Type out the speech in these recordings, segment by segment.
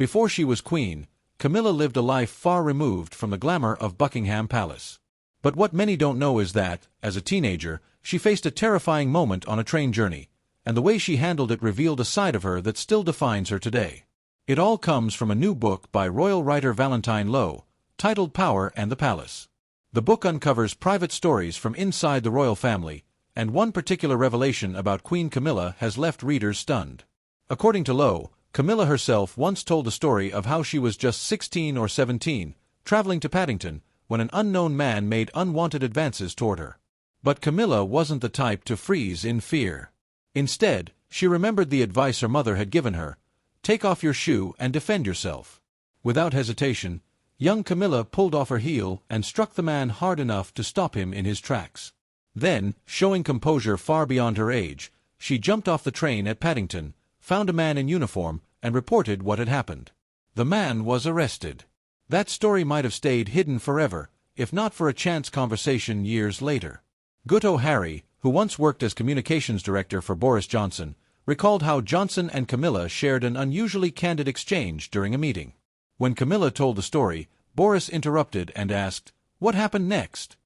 Before she was queen, Camilla lived a life far removed from the glamour of Buckingham Palace. But what many don't know is that, as a teenager, she faced a terrifying moment on a train journey, and the way she handled it revealed a side of her that still defines her today. It all comes from a new book by royal writer Valentine Lowe, titled Power and the Palace. The book uncovers private stories from inside the royal family, and one particular revelation about Queen Camilla has left readers stunned. According to Lowe, Camilla herself once told the story of how she was just 16 or 17, traveling to Paddington, when an unknown man made unwanted advances toward her. But Camilla wasn't the type to freeze in fear. Instead, she remembered the advice her mother had given her: take off your shoe and defend yourself. Without hesitation, young Camilla pulled off her heel and struck the man hard enough to stop him in his tracks. Then, showing composure far beyond her age, she jumped off the train at Paddington, found a man in uniform, and reported what had happened. The man was arrested. That story might have stayed hidden forever, if not for a chance conversation years later. Good O'Harry, who once worked as communications director for Boris Johnson, recalled how Johnson and Camilla shared an unusually candid exchange during a meeting. When Camilla told the story, Boris interrupted and asked, "What happened next?"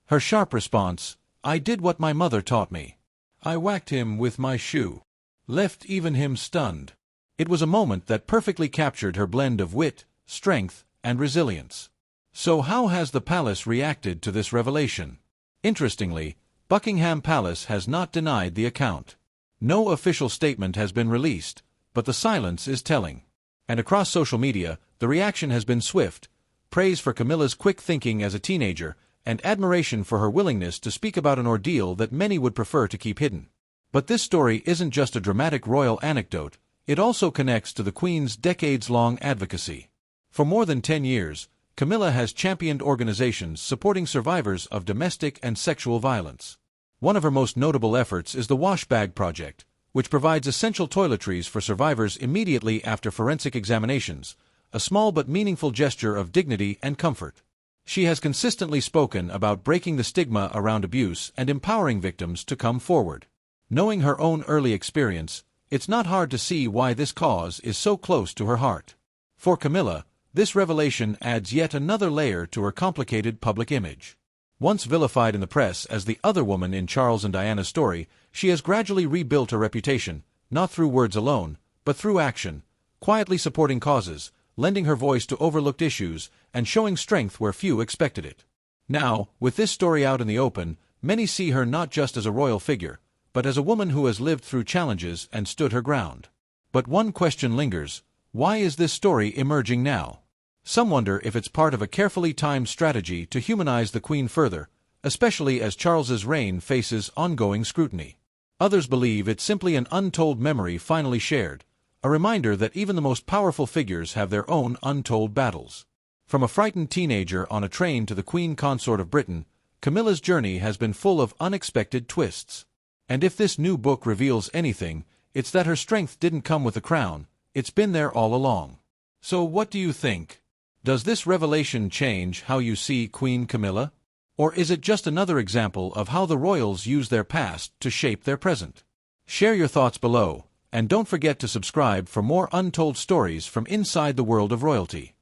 Her sharp response, "I did what my mother taught me. I whacked him with my shoe," left even him stunned. It was a moment that perfectly captured her blend of wit, strength, and resilience. So how has the palace reacted to this revelation? Interestingly, Buckingham Palace has not denied the account. No official statement has been released, but the silence is telling. And across social media, the reaction has been swift: praise for Camilla's quick thinking as a teenager, and admiration for her willingness to speak about an ordeal that many would prefer to keep hidden. But this story isn't just a dramatic royal anecdote, it also connects to the Queen's decades-long advocacy. For more than 10 years, Camilla has championed organizations supporting survivors of domestic and sexual violence. One of her most notable efforts is the Wash Bag Project, which provides essential toiletries for survivors immediately after forensic examinations, a small but meaningful gesture of dignity and comfort. She has consistently spoken about breaking the stigma around abuse and empowering victims to come forward. Knowing her own early experience, it's not hard to see why this cause is so close to her heart. For Camilla, this revelation adds yet another layer to her complicated public image. Once vilified in the press as the other woman in Charles and Diana's story, she has gradually rebuilt her reputation, not through words alone, but through action, quietly supporting causes, lending her voice to overlooked issues, and showing strength where few expected it. Now, with this story out in the open, many see her not just as a royal figure, but as a woman who has lived through challenges and stood her ground. But one question lingers: why is this story emerging now? Some wonder if it's part of a carefully timed strategy to humanize the Queen further, especially as Charles's reign faces ongoing scrutiny. Others believe it's simply an untold memory finally shared, a reminder that even the most powerful figures have their own untold battles. From a frightened teenager on a train to the Queen Consort of Britain, Camilla's journey has been full of unexpected twists. And if this new book reveals anything, it's that her strength didn't come with a crown, it's been there all along. So what do you think? Does this revelation change how you see Queen Camilla? Or is it just another example of how the royals use their past to shape their present? Share your thoughts below, and don't forget to subscribe for more untold stories from inside the world of royalty.